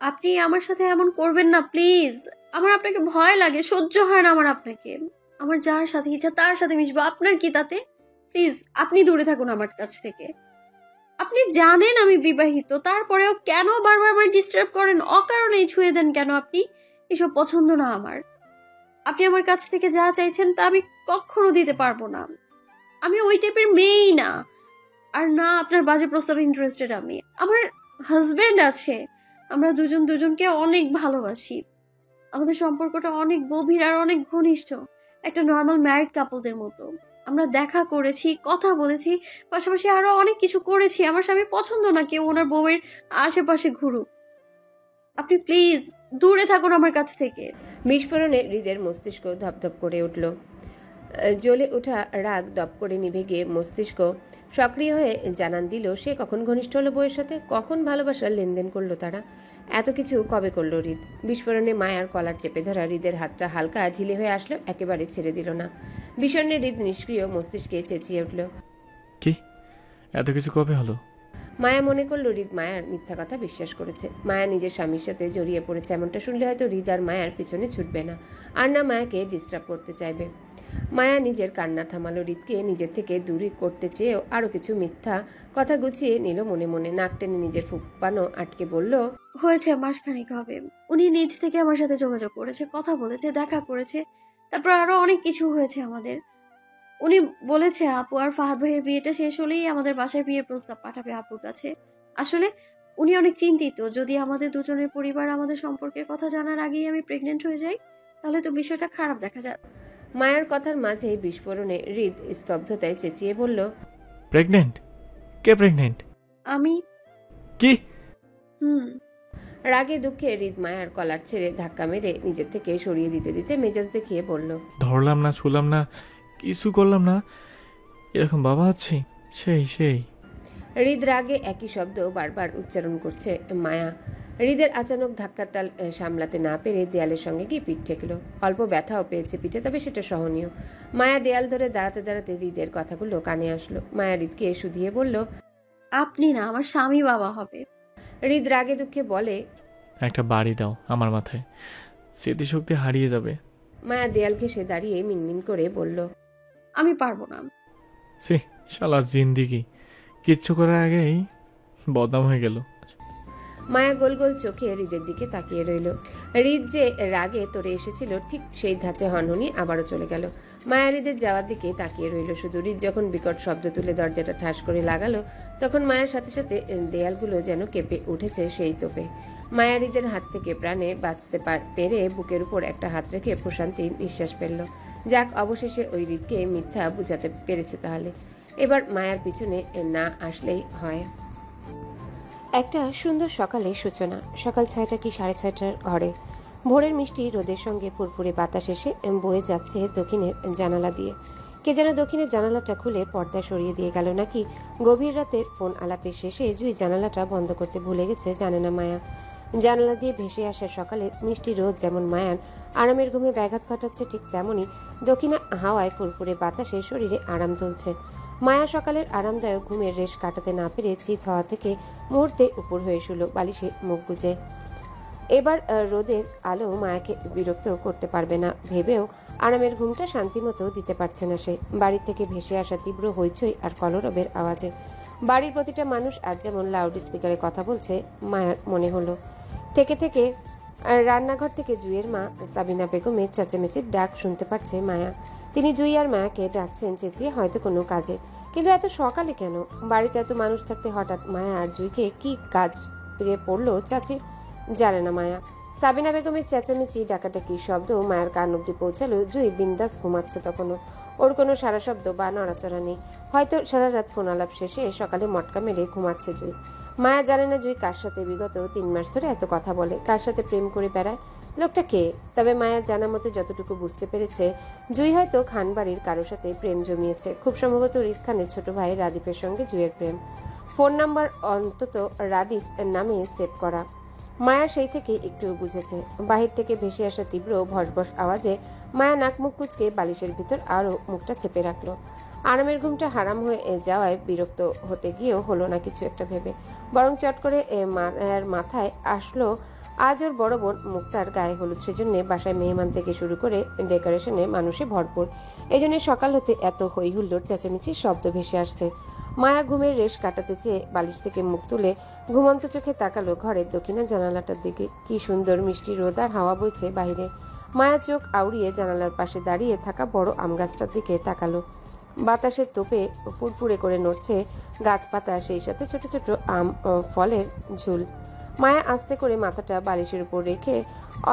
আপনি আমার সাথে এমন করবেন না প্লিজ। আমার আপনাকে ভয় লাগে, সহ্য হয় না আমার আপনাকে। আমার যার সাথে ইচ্ছা তার সাথে মিশবো, আপনার কি তাতে? প্লিজ আপনি দূরে থাকুন আমার কাছ থেকে। আপনি জানেন আমি বিবাহিত, তারপরেও কেন বারবার আমার ডিস্টার্ব করেন? অকারণেই ছুঁয়ে দেন কেন আপনি? এসব পছন্দ না আমার। আপনি আমার কাছ থেকে যা চাইছেন তা আমি কখনো দিতে পারবো না। আমি ওই টাইপের মেয়েই না। আর না আপনার বাজে প্রস্তাবে ইন্টারেস্টেড আমি। আমার হাজবেন্ড আছে, আমরা দুজন দুজনকে অনেক ভালোবাসি। আমাদের সম্পর্কটা অনেক গভীর আর অনেক ঘনিষ্ঠ, একটা নর্মাল ম্যারিড কাপলদের মতো। আমরা দেখা করেছি, কথা বলেছি, পাশাপাশি আরো অনেক কিছু করেছি। আমার স্বামী পছন্দ না কেউ ওনার বউয়ের আশেপাশে ঘুরুক। আপনি প্লিজ দূরে থাকুন আমার কাছ থেকে। বিস্ফোরণে হৃদের মস্তিষ্ক ধপধপ করে উঠল। জ্বলে ওঠা রাগ দপ করে নিভে গিয়ে মস্তিষ্ক সক্রিয় হয়ে জানান দিল সে কখন ঘনিষ্ঠ হলো বউয়ের সাথে, কখন ভালোবাসার লেনদেন করলো তারা, এত কিছু কবে করলো হৃদ। বিস্ফোরণে মায়ার কলার চেপে ধরা হৃদের হাতটা হালকা ঢিলে হয়ে আসলো, একেবারে ছেড়ে দিল না। বিষণ্ণে হৃদ নিষ্ক্রিয় মস্তিষ্কে চেঁচিয়ে উঠল, কি এত কিছু কবে হলো? মায়া মনে করলো হৃদ মায়ার মিথ্যা কথা বিশ্বাস করেছে। মায়া নিজের স্বামীর সাথে জড়িয়ে পড়েছে এমনটা শুনলে হয়তো হৃদ আর মায়ার পিছনে ছুটবে না, আর না মায়াকে ডিস্টার্ব করতে চাইবে। মায়া নিজের কান্না থামালো, হৃদকে নিজের থেকে দূরে করতে চেয়েও আরো কিছু মিথ্যা কথা গুছিয়ে নিল মনে মনে। নাক টেনে নিজের ফুপানো আটকে বলল, হয়েছে মাসখানেক হবে। উনি নিজ থেকে আমার সাথে যোগাযোগ করেছে, কথা বলেছে, দেখা করেছে, তারপর আরো অনেক কিছু হয়েছে আমাদের। উনি বলেছে আপু আর ফাহাদ ভাইয়ের বিয়েটা শেষ হলেই আমাদের বাসায় বিয়ের প্রস্তাব পাঠাবে আপুর কাছে। আসলে উনি অনেক চিন্তিত, যদি আমাদের দুজনের পরিবার আমাদের সম্পর্কের কথা জানার আগেই আমি প্রেগনেন্ট হয়ে যাই, তাহলে তো বিষয়টা খারাপ দেখা যায়। মায়ার কথার মাঝে বিস্ফোরণে হৃদ স্তব্ধতায় চেঁচিয়ে বলল, প্রেগনেন্ট? কে প্রেগনেন্ট? আমি। কি? হুম। রাগে দুঃখে হৃদ মায়ার কলার ছেড়ে ধাক্কা মেরে নিজের থেকে সরিয়ে দিতে দিতে মেজাজ দেখিয়ে বলল, ধরলাম না, ছুলাম না, কিছু করলাম না, এরকম বাবা হচ্ছে? সেই সেই হৃদ রাগে একই শব্দ বারবার উচ্চারণ করছে। মায়া হৃদের আচানক ধাক্কার তাল সামলাতে না পেরে দেয়ালের সঙ্গে গিয়ে পিঠ ঠেকল। অল্প ব্যথাও পেয়েছে পিঠে, তবে সেটা সহনীয়। মায়া দেয়াল ধরে দাঁড়াতে দাঁড়াতে হৃদের কথাগুলো কানে আসলো। মায়া হৃদকে শুধিয়ে বলল, আপনি না, আমার স্বামী বাবা হবে। হৃদ রাগে দুঃখে বলে, একটা বাড়ি দাও আমার মাথায়, স্মৃতিশক্তি হারিয়ে যাবে। মায়া দেয়াল ঘেঁষে দাঁড়িয়ে মিনমিন করে বলল, আমি পারবো না। সে শালা জিন্দিগি কিচ্ছু করার আগেই বদনাম হয়ে গেল। মায়া গোল গোল চোখে হৃদের দিকে তাকিয়ে রইল। হৃদ যে রাগে তোরে এসেছিল ঠিক সেই ধাঁচে হনহনি আবারও চলে গেল। মায়া হৃদের যাওয়ার দিকে তাকিয়ে রইল শুধু। হৃদ যখন বিকট শব্দ তুলে দরজাটা ঠাস করে লাগালো, তখন মায়ের সাথে সাথে দেয়ালগুলো যেন কেঁপে উঠেছে সেই তোপে। মায়া হৃদের হাত থেকে প্রাণে বাঁচতে পেরে বুকের উপর একটা হাত রেখে প্রশান্তি নিঃশ্বাস ফেলল। যাক, অবশেষে ওই হৃদকে মিথ্যা বুঝাতে পেরেছে তাহলে। এবার মায়ার পিছনে না আসলেই হয়। একটা সুন্দর সকালের সূচনা। সকাল 6টা কি 6:30টার ঘরে। ভোরের মিষ্টি রোদের সঙ্গে ফুরফুরে বাতাস এসে বয়ে যাচ্ছে দক্ষিণের জানালা দিয়ে। কে যেন দক্ষিণের জানালাটা খুলে পর্দা সরিয়ে দিয়ে গেল, নাকি গভীর রাতের ফোন আলাপের শেষে জুই জানালাটা বন্ধ করতে ভুলে গেছে জানে না মায়া। জানালা দিয়ে ভেসে আসা সকালের মিষ্টি রোদ যেমন মায়ার আরামের ঘুমে ব্যাঘাত ঘটাচ্ছে, ঠিক তেমনই দক্ষিণা হাওয়ায় ফুরফুরে বাতাসে শরীরে আরাম তুলছে। মায়া সকালের আরামদায়ক ঘুমের রেশ কাটাতে না পেরে চিত হওয়া থেকে মুহূর্তে উপর হয়ে শুলো বালিশে মুখ গুজে। এবার রোদের আলো মায়াকে বিরক্ত করতে পারবে না ভেবেও আরামের ঘুমটা শান্তিমতো দিতে পারছে না সে। বাড়ির থেকে ভেসে আসা তীব্র হইচই আর কলরবের আওয়াজে বাড়ির প্রতিটা মানুষ আজ যেমন লাউড স্পিকারে কথা বলছে মায়ার মনে হলো। থেকে থেকে রান্নাঘর থেকে জুইয়ের মা সাবিনা বেগমের চেঁচামেচির ডাক শুনতে পারছে মায়া। তিনি জুই আর মায়াকে ডাকছেন চেঁচিয়ে, হয়তো কোনো কাজে। কিন্তু এত সকালে কেন? বাড়িতে এত মানুষ থাকতে হঠাৎ মায়া আর জুইকে কি কাজ পেয়ে পড়লো চাচির? জানে না মায়া। সাবিনা বেগমের চেঁচামেচি ডাকাডাকি শব্দ মায়ের কান অব্দি পৌঁছালো। জুই বিন্দাস ঘুমাচ্ছে তখনও, ওর কোনো সারা শব্দ বা নড়াচড়া নেই। হয়তো সারা রাত ফোন আলাপ শেষে সকালে মটকা মেরে ঘুমাচ্ছে জুই। মায়া জানে না জুই কার সাথে বিগত 3 মাস ধরে এত কথা বলে, কার সাথে প্রেম করে বেড়ায়, লোকটা কে। তবে মায়ের জানা মতে যতটুকু বুঝতে পেরেছে, জুই হয়তো খানবাড়ির কারোর সাথে প্রেম জমিয়েছে। খুব সম্ভবত হৃদ খানের ছোট ভাই রাদীপের সঙ্গে জুইয়ের প্রেম। ফোন নাম্বার অন্তত রাদীপ নামে সেভ করা। মায়া সেই থেকে একটু বুঝেছে। বাহির থেকে ভেসে আসা তীব্র ভসভস আওয়াজে মায়া নাক মুখ কুচকে বালিশের ভিতর আরো মুখটা চেপে রাখলো। আরামের ঘুমটা হারাম হয়ে যাওয়ায় বিরক্ত হতে গিয়েও হলো না কিছু একটা ভেবে, বরং চট করে মায়ের মাথায় আসলো আজ ওর বড় বোন মুক্তার গায়ে হলুদ, সেজন্য বাসায় মেহমান থেকে শুরু করে ডেকোরেশনে মানুষে ভরপুর। এই জন্য সকাল হতে এত হই হুল্লোড় চেঁচামেচির শব্দ ভেসে আসছে। মায়া ঘুমের রেশ কাটাতে চেয়ে বালিশ থেকে মুখ তুলে ঘুমন্ত চোখে তাকালো ঘরের দক্ষিণা জানালাটার দিকে। কি সুন্দর মিষ্টি রোদ আর হাওয়া বইছে বাইরে। মায়া চোখ আউড়িয়ে জানালার পাশে দাঁড়িয়ে থাকা বড় আম গাছটার দিকে তাকালো। বাতাসের তোপে ফুরফুরে করে নড়ছে গাছপাতা, সেই সাথে ছোট ছোট আম ফলের ঝুল। মায়া আস্তে করে মাথাটা বালিশের উপর রেখে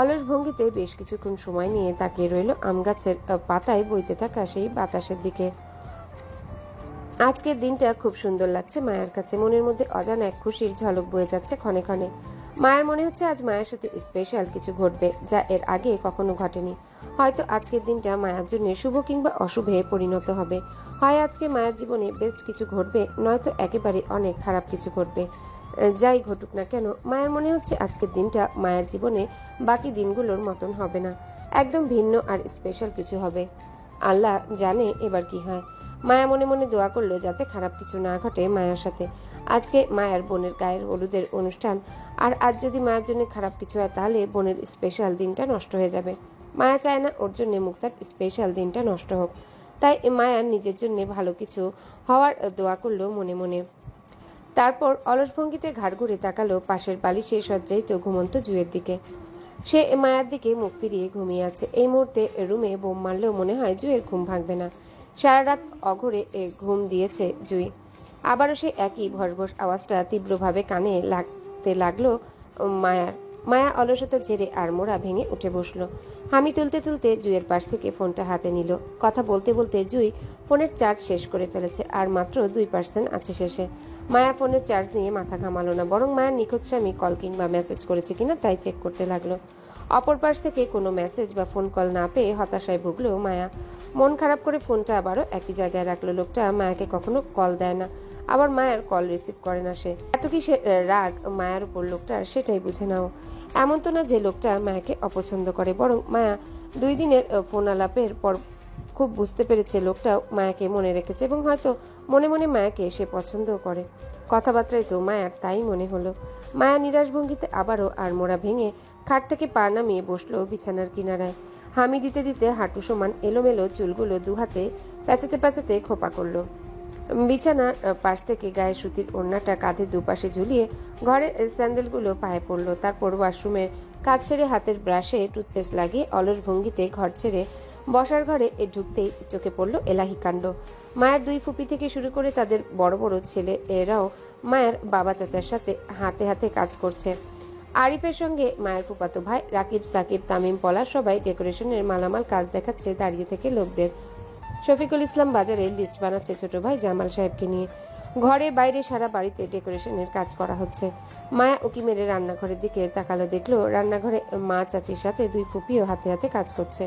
অলস ভঙ্গিতে বেশ কিছুক্ষণ সময় নিয়ে তাকিয়ে রইল আম গাছের পাতায় বইতে থাকা সেই বাতাসের দিকে। আজকের দিনটা খুব সুন্দর লাগছে মায়ের কাছে। মনের মধ্যে অজানা এক খুশির ঝলক বয়ে যাচ্ছে ক্ষণে ক্ষণে। মায়ের মনে হচ্ছে আজ মায়ের সাথে স্পেশাল কিছু ঘটবে, যা এর আগে কখনো ঘটেনি। হয়তো আজকের দিনটা মায়ের জন্য শুভ কিংবা অশুভে পরিণত হবে। হয় আজকে মায়ের জীবনে বেস্ট কিছু ঘটবে, নয়তো একেবারে অনেক খারাপ কিছু ঘটবে। যাই ঘটুক না কেন, মায়ের মনে হচ্ছে আজকের দিনটা মায়ের জীবনে বাকি দিনগুলোর মতন হবে না, একদম ভিন্ন আর স্পেশাল কিছু হবে। আল্লাহ জানে এবার কি হয়। মায়া মনে মনে দোয়া করলো যাতে খারাপ কিছু না ঘটে মায়ের সাথে। আজকে মায়ের বোনের গায়ের হলুদের অনুষ্ঠান, আর আজ যদি মায়ের জন্য খারাপ কিছু হয় তাহলে বোনের স্পেশাল দিনটা নষ্ট হয়ে যাবে। মায়া চায় না ওর জন্য মুক্তার স্পেশাল দিনটা নষ্ট হোক, তাই মায়া নিজের জন্য ভালো কিছু হওয়ার দোয়া করলো মনে মনে। তারপর অলস ভঙ্গিতে ঘাড় ঘুরে তাকালো পাশের বালিশে সজ্জায়িত ঘুমন্ত জুয়ের দিকে। সে মায়ার দিকে মুখ ফিরিয়ে ঘুমিয়ে আছে। এই মুহূর্তে রুমে বোম মারলেও মনে হয় জুয়ের ঘুম ভাঙবে না। সারা রাত অঘরে ঘুম দিয়েছে জুই। আবারও সে একই ভসভস আওয়াজটা তীব্রভাবে কানে লাগতে লাগলো মায়ার। মায়া অলসতা ঝেড়ে আড়মোড়া ভেঙে উঠে বসলো। হামি তুলতে তুলতে জুইয়ের পাশ থেকে ফোনটা হাতে নিল। কথা বলতে বলতে জুই ফোনের চার্জ শেষ করে ফেলেছে, আর মাত্র 2% আছে শেষে। মায়া ফোনের চার্জ নিয়ে মাথা ঘামালো না, বরং মায়ের নিখোঁজ স্বামী কল কিংবা মেসেজ করেছে কিনা তাই চেক করতে লাগলো। অপর পাশ থেকে কোনো মেসেজ বা ফোন কল না পেয়ে হতাশায় ভুগলো মায়া। মন খারাপ করে ফোনটা আবারও একই জায়গায় রাখলো। লোকটা মায়াকে কখনো কল দেয় না, আবার মায়ের কল রিসিভ করে না। সে এত কি সে রাগ মায়ের উপর লোকটার, সেটাই বুঝে নাও। এমন তো না যে লোকটা মায়াকে অপছন্দ করে, বরং মায়া 2 দিনের ফোন আলাপের পর খুব বুঝতে পেরেছে লোকটাও মায়াকে মনে রেখেছে, এবং হয়তো মনে মনে মায়াকে সে পছন্দও করে। কথাবার্তায় তো মায়ার তাই মনে হলো। মায়া নিরাশ ভঙ্গিতে আবারও আড়মোড়া ভেঙে খাট থেকে পা নামিয়ে বসলো বিছানার কিনারায়। হামি দিতে দিতে হাঁটু সমান এলোমেলো চুলগুলো দুহাতে প্যাঁচাতে প্যাঁচাতে খোপা করলো। বিছানার পাশ থেকে গায়ে সুতির ওড়নাটা কাঁধে দুপাশে ঝুলিয়ে ঘরের স্যান্ডেলগুলো পায়ে পড়লো। তারপর ওয়াশরুমের কাজ সেরে হাতের ব্রাশে টুথপেস্ট লাগিয়ে অলস ভঙ্গিতে ঘর ছেড়ে বসার ঘরে ঢুকতেই চোখে পড়লো এলাহি কাণ্ড। মায়ের 2 ফুপি থেকে শুরু করে তাদের বড় বড় ছেলে এরাও মায়ের বাবা চাচার সাথে হাতে হাতে কাজ করছে। আরিফের সঙ্গে মায়ের ফুপাতো ভাই রাকিব, সাকিব, তামিম, পলাশ সবাই ডেকোরেশনের মালামাল কাজ দেখাচ্ছে দাঁড়িয়ে থেকে লোকদের। শফিকুল ইসলাম বাজারে লিস্ট বানাচ্ছে ছোট ভাই জামাল সাহেবকে নিয়ে। ঘরে বাইরে সারা বাড়িতে ডেকোরেশনের কাজ করা হচ্ছে। মায়া উকি মেরে রান্নাঘরের দিকে তাকালো, দেখলো রান্নাঘরে মা চাচির সাথে 2 ফুপিও হাতে হাতে কাজ করছে।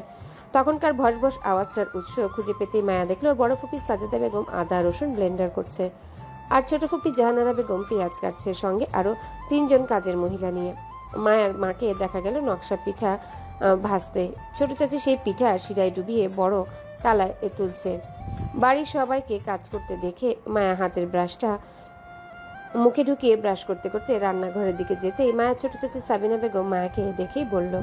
তখনকার ভসভস আওয়াজটার উৎস খুঁজে পেতেই মায়া দেখলো বড় ফুপি সাজেদা বেগম আদা রসুন ব্লেন্ডার করছে, আর ছোট ফুপি জাহানারা বেগম পেঁয়াজ কাটছে, সঙ্গে আরো 3 জন কাজের মহিলা নিয়ে। মায়ার মাকে দেখা গেল নকশা পিঠা ভাজতে। ছোট চাচি সেই পিঠা শিরায় ডুবিয়ে বড় তালায় তুলছে। বাড়ির সবাইকে কাজ করতে দেখে মায়া হাতের ব্রাশটা মুখে ঢুকিয়ে ব্রাশ করতে করতে রান্নাঘরের দিকে যেতেই মায়া ছোট চাচি সাবিনা বেগম মায়াকে দেখেই বলল,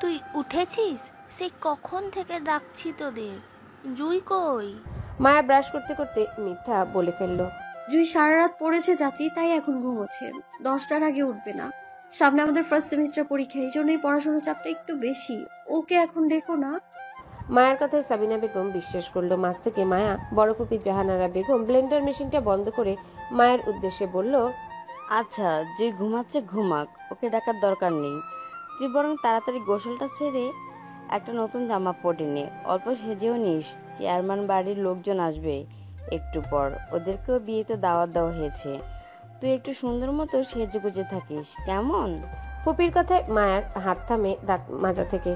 তুই উঠেছিস? সে কখন থেকে ডাকছি তোদের। জুই কই? মায়া ব্রাশ করতে করতে মিথ্যা বলে ফেললো। জুই সারা রাত পড়েছে চাচি, তাই এখন ঘুমোচ্ছে। 10টার আগে উঠবে না। সামনে আমাদের ফার্স্ট সেমিস্টার পরীক্ষা, এই জন্যই পড়াশোনার চাপটা একটু বেশি। ওকে এখন ডেকো না। মায়ের কথায় সাবিনা বেগম বিশ্বাস করলো। মাঝ থেকে মায়া বড় ফুপি জাহানারা বেগম ব্লেন্ডার মেশিনটা বন্ধ করে মায়ের উদ্দেশ্যে বলল, আচ্ছা, যে ঘুমাচ্ছে ঘুমাক, ওকে ডাকার দরকার নেই। তুই বরং তাড়াতাড়ি গোসলটা ছেড়ে একটা নতুন জামা পরে নে, অল্প সেজেও নিস। চেয়ারম্যান বাড়ির লোকজন আসবে একটু পর, ওদেরকেও বিয়েতে দাওয়াত দেওয়া হয়েছে। তুই একটু সুন্দর মতো সেজে গুজে থাকিস, কেমন? ফুপির কথায় মায়ের হাত থামে দাঁত মাজা থেকে।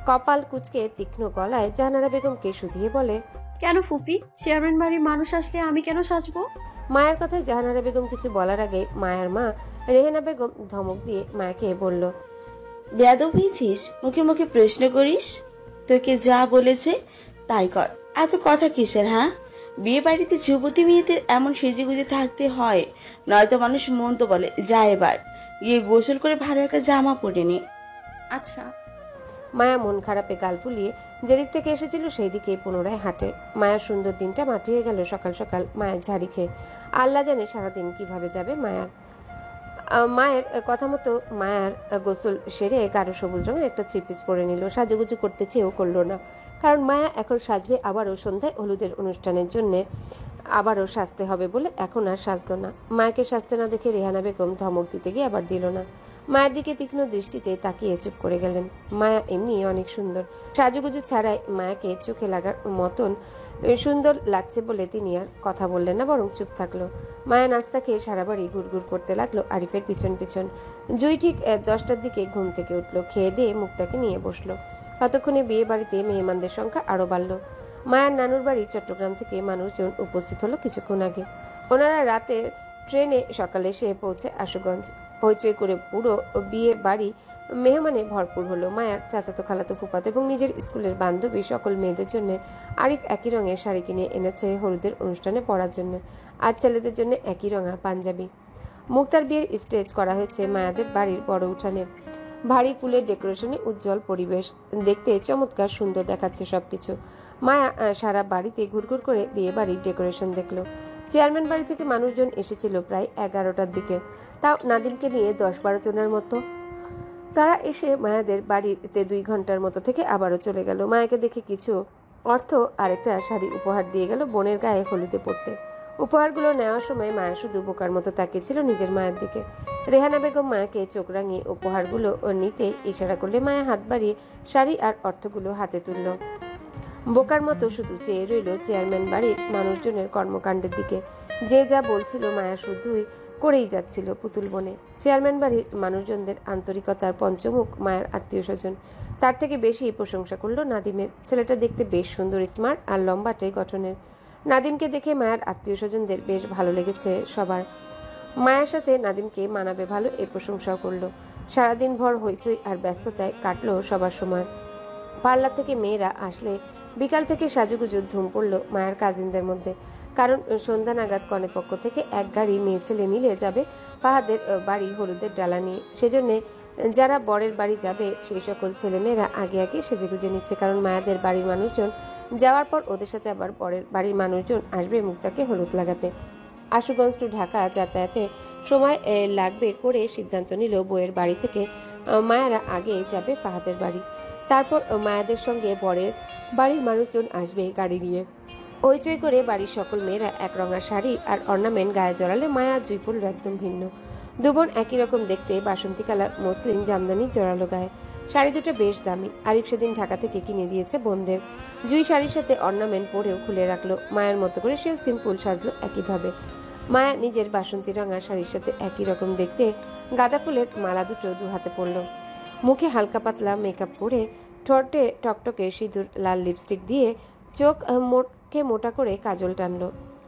কপাল কুচকে তীক্ষ্ণ গলায় জাহানারা বেগমকে শুধিয়ে বলে, কেন ফুপি? চেয়ারম্যান বাড়ির মানুষ আসলে আমি কেন সাজবো? মায়ের কথায় জাহানারা বেগম কিছু বলার আগে মায়ের মা রেহেনা বেগম ধমক দিয়ে মায়াকে বলল, বেয়াদব হয়েছিস? মুখে মুখে প্রশ্ন করিস? তোকে যা বলেছে তাই কর। এত কথা কিসের? হ্যাঁ, বিয়ে বাড়িতে যুবতী মেয়েদের এমন সেজেগুজে থাকতে হয়, নয়তো মানুষ মন তো বলে যা এবার গিয়ে গোসল করে ভালো একটা জামা পরে নে। আচ্ছা। মায়া মন খারাপে গাল ফুলিয়ে যেদিক থেকে এসেছিল সেই দিকেই পুনরায় হাঁটে। মায়ার সুন্দর দিনটা মাটি হয়ে গেল সকাল সকাল মায়ের ঝাড়ি খেয়ে। আল্লাহ জানে সারাদিন কিভাবে যাবে মায়ার। মায়ের কথা মতো মায়ার গোসল সেরে গাঢ় সবুজ রঙের একটা 3 পিস পরে নিল। সাজুগুজু করতে চেয়েও করলো না, কারণ মায়া এখন সাজবে আবারও সন্ধ্যায় হলুদের অনুষ্ঠানের জন্যে, আবারও সাজতে হবে বলে এখন আর সাজলো না। মায়াকে সাজতে না দেখে রেহানা বেগম ধমক দিতে গিয়ে আবার দিল না। মায়ের দিকে তীক্ষ্ণ দৃষ্টিতে তাকিয়ে চুপ করে গেলেন। মায়া এমনি অনেক সুন্দর, সাজুগুজু ছাড়াই মায়াকে চোখে লাগার মতন সুন্দর লাগছে বলে তিনি আর কথা বললেন না, বরং চুপ থাকলো। মায়া নাস্তা খেয়ে সারা বাড়ি ঘুরঘুর করতে লাগলো আরিফের পিছন পিছন। জুই ঠিক 10টার দিকে ঘুম থেকে উঠলো, খেয়ে দিয়ে মুক্তাকে নিয়ে বসলো। ততক্ষণে বিয়ে বাড়িতে মেহমানদের সংখ্যা আরো বাড়ল। মায়ার নানুর বাড়ি চট্টগ্রাম থেকে মানুষজন উপস্থিত হলো কিছুক্ষণ আগে। ওনারা রাতে ট্রেনে সকালে এসে পৌঁছে আশুগঞ্জ। হইচই করে পুরো বিয়ে বাড়ি মেহমানে ভরপুর হলো। মায়ার চাচাতো খালাতো ফুফাতো এবং নিজের স্কুলের বান্ধবী সকল মেয়েদের জন্য আরিফ একই রঙের শাড়ি কিনে এনেছে হলুদের অনুষ্ঠানে পরার জন্য, আর ছেলেদের জন্য একই রঙা পাঞ্জাবি। মুক্তার বিয়ের স্টেজ করা হয়েছে মায়াদের বাড়ির বড় উঠানে। ভারী ফুলের ডেকোরেশনে উজ্জ্বল পরিবেশ, দেখতে চমৎকার সুন্দর দেখাচ্ছে সবকিছু। মায়া সারা বাড়িতে ঘুরঘুর করে বিয়ে বাড়ির ডেকোরেশন দেখলো। চেয়ারম্যান বাড়ি থেকে মানুষজন এসেছিল প্রায় 11টার দিকে, তাও নাদিমকে নিয়ে 10-12 জনের মতো। তারা এসে মায়াদের বাড়িতে 2 ঘন্টার মতো থেকে আবারও চলে গেল। মায়াকে দেখে কিছু অর্থ আরেকটা শাড়ি উপহার দিয়ে গেল বোনের গায়ে হলুদে পড়তে। উপহারগুলো নেওয়ার সময় মায়া শুধু বোকার মতো তাকিয়েছিল নিজের মায়ের দিকে। রেহানা বেগম মায়াকে চোখ রাঙিয়ে উপহারগুলো নিতে ইশারা করলে মায়া হাত বাড়িয়ে শাড়ি আর অর্থগুলো হাতে তুলল। বোকার মতো শুধু চেয়ে রইল চেয়ারম্যান বাড়ির মানুষজনের কর্মকাণ্ডের দিকে। যে যা বলছিল মায়া শুধুই করেই যাচ্ছিল পুতুল বনে। চেয়ারম্যান বাড়ির মানুষজনদের আন্তরিকতার পঞ্চমুখ মায়ের আত্মীয় স্বজন। তার থেকে বেশি প্রশংসা করলো নাদিমের। ছেলেটা দেখতে বেশ সুন্দর, স্মার্ট আর লম্বাটে গঠনের। নাদিমকে দেখে মায়ের আত্মীয় স্বজনদের বেশ ভালো লেগেছে সবার। মায়ের সাথে নাদিমকে মানাবে ভালো এই প্রশংসাও করলো। সারাদিন ভর হইচই আর ব্যস্ততায় কাটলো সবার সময়। পার্লার থেকে মেয়েরা আসলে বিকাল থেকে সাজুগুজু ধুম পড়লো মায়ের কাজিনদের মধ্যে, কারণ সন্ধ্যা নাগাদ কনে পক্ষ থেকে এক গাড়ি মেয়ে ছেলে মিলে যাবে ফাহাদের বাড়ি হলুদের ডালা নিয়ে। সেজন্য যারা বরের বাড়ি যাবে সেই সকল ছেলেমেয়েরা আগে আগে সেজেগুজে নিচ্ছে, কারণ মায়াদের বাড়ির মানুষজন যাওয়ার পর ওদের সাথে আবার বরের বাড়ির মানুষজন আসবে মুক্তাকে হলুদ লাগাতে। আশুগঞ্জ টু ঢাকা যাতায়াতে সময় লাগবে করে সিদ্ধান্ত নিল বইয়ের বাড়ি থেকে মায়ারা আগে যাবে ফাহাদের বাড়ি, তারপর মায়াদের সঙ্গে বরের বাড়ির মানুষজন আসবে গাড়ি নিয়ে। হইচই করে বাড়ির সকল মেয়েরা এক রঙা শাড়ি আর অর্নামেন্ট গায়ে জড়ালে মায়া জুই পড়ল একদম ভিন্ন। দুবোন একই রকম দেখতে বাসন্তী কালার মসলিন জামদানি জড়ালো গায়ে। শাড়ি দুটো বেশ দামি, আরিফ সেদিন ঢাকা থেকে কিনে দিয়েছে বোনদের। জুই শাড়ির সাথে অর্নামেন্ট পরেও খুলে রাখলো। মায়ের মতো করে সেও সিম্পল সাজলো একইভাবে। মায়া নিজের বাসন্তী রঙা শাড়ির সাথে একই রকম দেখতে গাঁদা ফুলের মালা দুটো 2 হাতে পরল। মুখে হালকা পাতলা মেকআপ করে, ঠোঁটে টকটকে সিঁদুর লাল লিপস্টিক দিয়ে চোখ মুখে মোটা করে কাজল টানলো।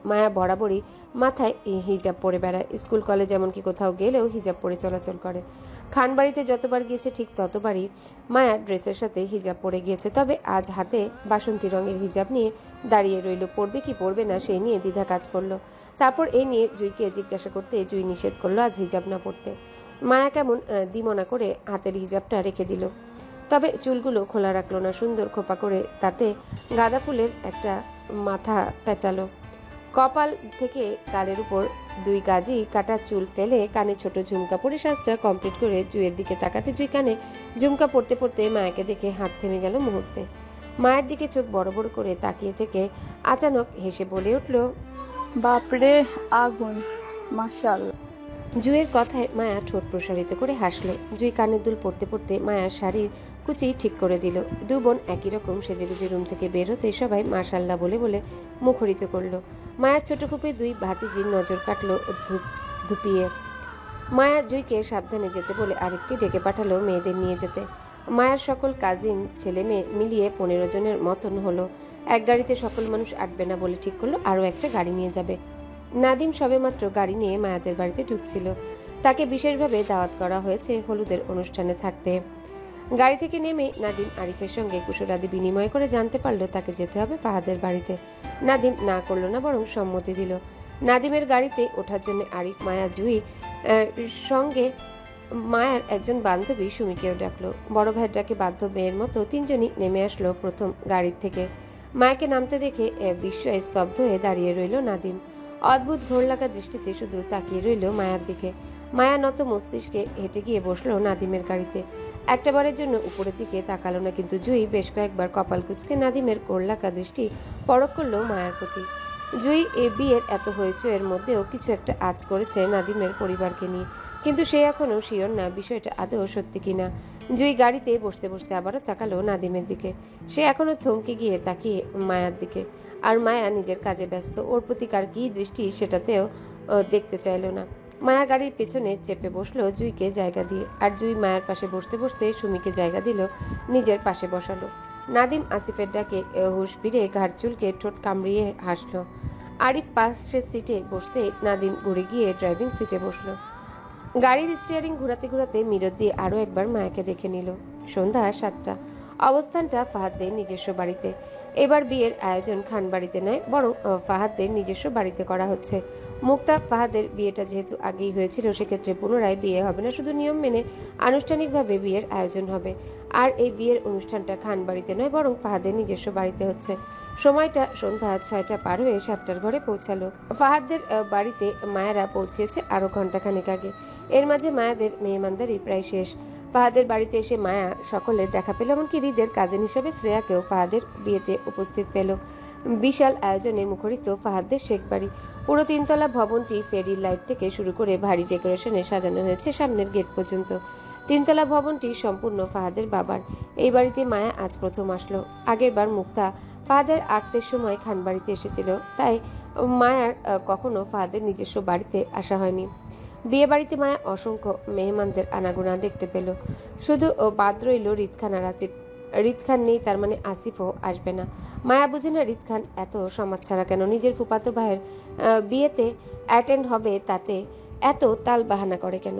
মায়া বরাবরই মাথায় হিজাব পরে বেড়ায়। স্কুল কলেজ এমনকি কোথাও গেলেও হিজাব পরে চলাচল করে। খানবাড়িতে যতবার গিয়েছে ঠিক ততবারই মায়া ড্রেসের সাথে হিজাব পরে গিয়েছে। তবে আজ হাতে বাসন্তী রঙের হিজাব নিয়ে দাঁড়িয়ে রইল। পরবে কি পরবে না সেই নিয়ে দ্বিধা কাজ করলো। তারপর এই নিয়ে জুইকে জিজ্ঞাসা করতে জুই নিষেধ করলো আজ হিজাব না পরতে। মায়া কেমন দিমনা করে হাতের হিজাবটা রেখে দিল, তবে চুলগুলো খোলা রাখলো না, সুন্দর খোপা করে তাতে গাঁদা ফুলের একটা মাথা পেঁচালো। কপাল থেকে গালের উপর 2 গাজি কাটা চুল ফেলে কানে ছোট ঝুমকা পরে সাজটা কমপ্লিট করে জুইয়ের দিকে তাকাতে জুই কানে ঝুমকা পড়তে পড়তে মায়াকে দেখে হাত থেমে গেল মুহূর্তে। মায়ের দিকে চোখ বড় বড় করে তাকিয়ে থেকে আচানক হেসে বলে উঠল, বাপরে আগুন, মাশাআল্লাহ। জুইয়ের কথায় মায়া ঠোঁট প্রসারিত করে হাসলো। জুই কানের দুল পড়তে পড়তে মায়ার শাড়ির কুচি ঠিক করে দিল। 2 বোন একই রকম সেজেগুজে রুম থেকে বের হতে সবাই মাশাআল্লাহ বলে বলে মুখরিত করলো। মায়ার ছোট ফুপি 2 ভাতিজির নজর কাটলো ধুপিয়ে। মায়া জুইকে সাবধানে যেতে বলে আরিফকে ডেকে পাঠালো মেয়েদের নিয়ে যেতে। মায়ার সকল কাজিন ছেলে মেয়ে মিলিয়ে 15 জনের মতন হলো। এক গাড়িতে সকল মানুষ আটবে না বলে ঠিক করলো আরও একটা গাড়ি নিয়ে যাবে। নাদিম সবেমাত্র গাড়ি নিয়ে মায়াদের বাড়িতে ঢুকছিল। তাকে বিশেষভাবে দাওয়াত করা হয়েছে হলুদের অনুষ্ঠানে থাকতে। গাড়ি থেকে নেমে নাদিম আরিফের সঙ্গে কুশলাদি বিনিময় করে জানতে পারলো তাকে যেতে হবে ফাহাদের বাড়িতে। নাদিম না করলো না, বরং সম্মতি দিল। নাদিমের গাড়িতে ওঠার জন্য আরিফ, মায়া, জুই সঙ্গে মায়ার একজন বান্ধবী সুমিকেও ডাকলো। বড় ভাইয়ের ডাকে বাধ্য মেয়ের মতো তিনজনই নেমে আসলো প্রথম গাড়ির থেকে। মায়াকে নামতে দেখে বিস্ময়ে স্তব্ধ হয়ে দাঁড়িয়ে রইল নাদিম। অদ্ভুত ঘোর লাগা দৃষ্টিতে শুধু তাকিয়ে রইল মায়ার দিকে। মায়া নত মস্তিষ্কে হেঁটে গিয়ে বসলো নাদিমের গাড়িতে। একটাবারের জন্য উপরের দিকে তাকালো না, কিন্তু জুই বেশ কয়েকবার কপাল কুঁচকে নাদিমের ঘোর লাগা দৃষ্টি পরখ করলো মায়ার প্রতি। জুই বিয়ের এত হয়েছে এর মধ্যেও কিছু একটা আঁচ করেছে নাদিমের পরিবারকে নিয়ে, কিন্তু সে এখনও শিওর না বিষয়টা আদৌ সত্যি কিনা। জুই গাড়িতে বসতে বসতে আবারও তাকালো নাদিমের দিকে। সে এখনও থমকে গিয়ে তাকিয়ে মায়ার দিকে, আর মায়া নিজের কাজে ব্যস্ত। ওর প্রতি কার কী দৃষ্টি সেটাতেও দেখতে চাইল না। মায়া গাড়ির পেছনে চেপে বসলো জুইকে জায়গা দিয়ে, আর জুই মায়ের পাশে বসতে বসতে সুমিকে জায়গা দিল, নিজের পাশে বসালো। নাদিম আসিফের ডাকে হুঁশ ফিরে ঘাড় চুলকে ঠোঁট কামড়িয়ে হাসলো। আরিফ পাশের সিটে বসতে নাদিম ঘুরে গিয়ে ড্রাইভিং সিটে বসলো। গাড়ির স্টিয়ারিং ঘোরাতে ঘোরাতে মিরর দিয়ে আরও একবার মায়াকে দেখে নিল। সন্ধ্যা 7টা। অবস্থানটা ফাহাদদের নিজস্ব বাড়িতে। এবার বিয়ের আয়োজন খান বাড়িতে নয়, বরং ফাহাদদের নিজস্ব বাড়িতে করা হচ্ছে। মুক্তা ফাহাদের বিয়েটা যেহেতু আগেই হয়েছিল, সেক্ষেত্রে পুনরায় বিয়ে হবে না, শুধু নিয়ম মেনে আনুষ্ঠানিকভাবে বিয়ের আয়োজন হবে। আর এই বিয়ের অনুষ্ঠানটা খান বাড়িতে নয়, বরং ফাহাদের নিজস্ব বাড়িতে হচ্ছে। সময়টা সন্ধ্যা 6টা পার হয়ে 7টার ঘরে পৌঁছালো। ফাহাদদের বাড়িতে মায়েরা পৌঁছেছে আরও ঘন্টাখানেক আগে। এর মাঝে মায়াদের মেহমানদারি প্রায় শেষ। ফাহাদের বাড়িতে এসে মায়া সকলের দেখা পেল, এমনকি হৃদের কাজিন হিসেবে শ্রেয়াকেও ফাহাদের বিয়েতে উপস্থিত পেল। বিশাল আয়োজনে মুখরিত ফাহাদের শেখ বাড়ি। পুরো 3তলা ভবনটি ফেরি লাইট থেকে শুরু করে ভারী ডেকোরেশনে সাজানো হয়েছে সামনের গেট পর্যন্ত। 3তলা ভবনটি সম্পূর্ণ ফাহাদের বাবার। এই বাড়িতে মায়া আজ প্রথম আসলো। আগের বার মুক্তা ফাহাদের আঁকতের সময় খান বাড়িতে এসেছিল, তাই মায়ার কখনো ফাহাদের নিজস্ব বাড়িতে আসা হয়নি। বিয়ে বাড়িতে মায়া অসংখ্য মেহমানদের আনাগোনা দেখতে পেল। শুধু বাদ রইল রিদ খান আর আসিফ। রিদ খান নেই, তার মানে আসিফও আসবে না। মায়া বুঝে না রিদ খান এত সমাজ ছাড়া কেন। নিজের ফুফাতো ভাইয়ের বিয়েতে অ্যাটেন্ড হবে, তাতে এত তাল বাহানা করে কেন।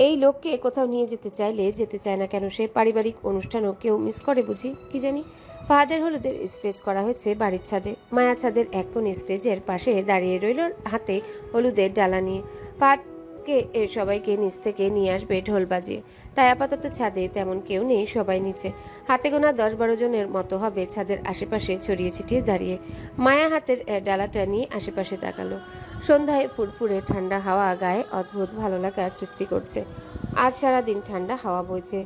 এই লোককে কোথাও নিয়ে যেতে চাইলে যেতে চায় না কেন সে। পারিবারিক অনুষ্ঠানও কেউ মিস করে বুঝি, কি জানি। ফাহাদের হলুদের স্টেজ করা হয়েছে বাড়ির ছাদে। মায়া ছাদের এক কোণ স্টেজের পাশে দাঁড়িয়ে রইল, হাতে হলুদের ডালা নিয়ে। সবাইকে নিচ থেকে নিয়ে আসবে ঢোল বাজিয়ে, তাই আপাতত ছাদে তেমন কেউ নেই, সবাই নিচে। হাতে গোনা 10-12 জনের মতো হবে ছাদের আশেপাশে ছড়িয়ে ছিটিয়ে দাঁড়িয়ে। মায়া হাতের ডালাটা নিয়ে আশেপাশে তাকালো। সন্ধ্যায় ফুরফুরে ঠান্ডা হাওয়া গায়ে অদ্ভুত ভালো লাগা সৃষ্টি করছে। আজ সারাদিন ঠান্ডা হাওয়া বইছে।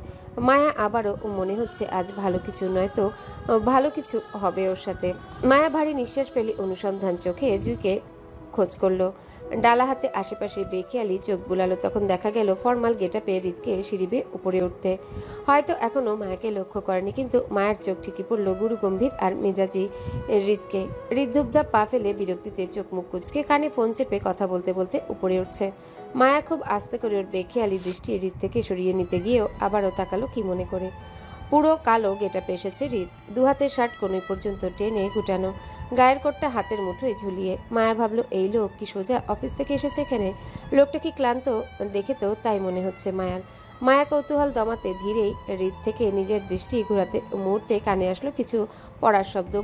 মায়া আবারও মনে হচ্ছে আজ ভালো কিছু নয় তো ভালো কিছু হবে ওর সাথে। মায়া ভারী নিঃশ্বাস ফেলে অনুসন্ধান চোখে জুইকে খোঁজ করলো। ডালা হাতে আশেপাশে বেখেয়ালি চোখ বুলালো। তখন দেখা গেল ফর্মাল গেটআপে হৃদকে সিঁড়ি বেয়ে উপরে উঠতে। হয়তো এখনো মায়াকে লক্ষ্য করেনি, কিন্তু মায়ের চোখ ঠিকই পড়ল গুরু গম্ভীর আর মেজাজি হৃদকে। হৃদ ধুপধাপ পা ফেলে বিরক্তিতে চোখ মুখ কুচকে কানে ফোন চেপে কথা বলতে বলতে উপরে উঠছে। মায়া খুব আস্তে করে ওর বেখেয়ালি দৃষ্টি হৃদ থেকে সরিয়ে নিতে গিয়েও আবারও তাকালো কি মনে করে। পুরো কালো গেটআপে এসেছে হৃদ, 2 হাতের শার্ট কনুই পর্যন্ত টেনে গুটানো, গায়ের কোটটা হাতের মুঠোয় ঝুলিয়ে। মায়া ভাবলো এই লোক কি সোজা অফিস থেকে এসেছে এখানে? লোকটা কি ক্লান্ত? দেখে তো তাই মনে হচ্ছে মায়ার। মায়া কৌতূহল দমাতে ধীরেই হৃদ থেকে নিজের দৃষ্টি ঘুরাতে মুহূর্তে কানে আসলো কিছু পড়ার শব্দ।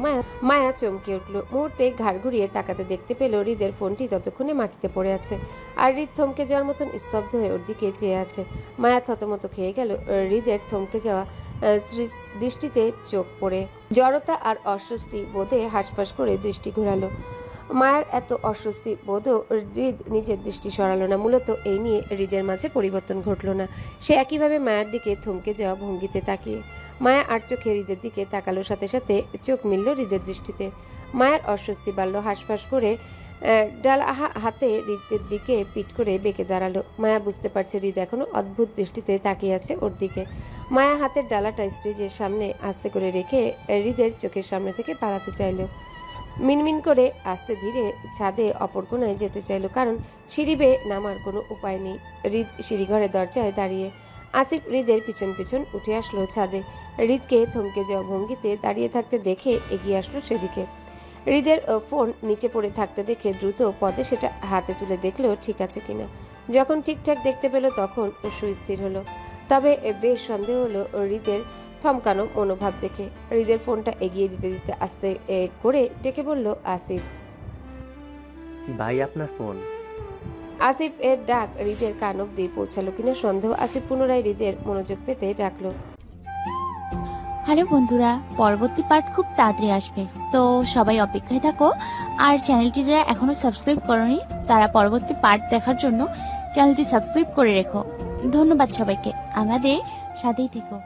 মায়া চমকে উঠল। মুহূর্তে ঘাড় ঘুরিয়ে তাকাতে দেখতে পেল হৃদের ফোনটি ততক্ষণে মাটিতে পড়ে আছে, আর হৃদ থমকে যাওয়ার মতন স্তব্ধ হয়ে ওর দিকে চেয়ে আছে। মায়া থতমত খেয়ে গেল হৃদের থমকে যাওয়া দৃষ্টিতে চোখ পড়ে। জড়তা আর অস্বস্তি বোধে হাসফাস করে দৃষ্টি ঘোরালো। মায়ের এত অস্বস্তি বোধও হৃদ নিজের দৃষ্টি সরালো না। মূলত এই নিয়ে হৃদের মাঝে পরিবর্তন ঘটল না। সে একইভাবে মায়ের দিকে থমকে যাওয়া ভঙ্গিতে তাকিয়ে। মায়া আর চোখে হৃদের দিকে তাকালো, সাথে সাথে চোখ মিলল হৃদের দৃষ্টিতে। মায়ের অস্বস্তি বাড়ল। হাসফাস করে ডালা হাতে হৃদের দিকে পিট করে বেঁকে দাঁড়ালো। মায়া বুঝতে পারছে হৃদ এখনো অদ্ভুত দৃষ্টিতে তাকিয়ে আছে ওর দিকে। মায়া হাতের ডালাটা স্টেজের সামনে আস্তে করে রেখে হৃদের চোখের সামনে থেকে পালাতে চাইল। মিনমিন করে আস্তে ধীরে ছাদে অপর কোণায় যেতে চাইল, কারণ সিঁড়ি বেয়ে নামার কোনো উপায় নেই। হৃদ সিঁড়িঘরের দরজায় দাঁড়িয়ে। আসিফ হৃদের পিছন পিছন উঠে আসলো ছাদে। হৃদকে থমকে যাওয়া ভঙ্গিতে দাঁড়িয়ে থাকতে দেখে এগিয়ে আসলো সেদিকে। হৃদের ফোন নিচে পড়ে থাকতে দেখে দ্রুত পদে সেটা হাতে তুলে দেখলো ঠিক আছে কিনা। যখন ঠিকঠাক দেখতে পেল তখন সুস্থির হলো। তবে বেশ সন্দেহ হলো হৃদের থমকানো মনোভাব দেখে। হৃদের ফোনটা এগিয়ে দিতে দিতে আস্তে করে ডেকে বলল আসিফ। ভাই আপনার ফোন। আসিফ এর ডাক হৃদের কান অব্দি পৌঁছালো কিনা সন্দেহ। আসিফ পুনরায় হৃদের মনোযোগ পেতে ডাকলো। হ্যালো বন্ধুরা, পরবর্তী পার্ট খুব তাড়াতাড়ি আসবে, তো সবাই অপেক্ষায় থাকো। আর চ্যানেলটি যারা এখনো সাবস্ক্রাইব করোনি তারা পরবর্তী পার্ট দেখার জন্য চ্যানেলটি সাবস্ক্রাইব করে রেখো। ধন্যবাদ সবাইকে, আমাদের সাথেই থেকো।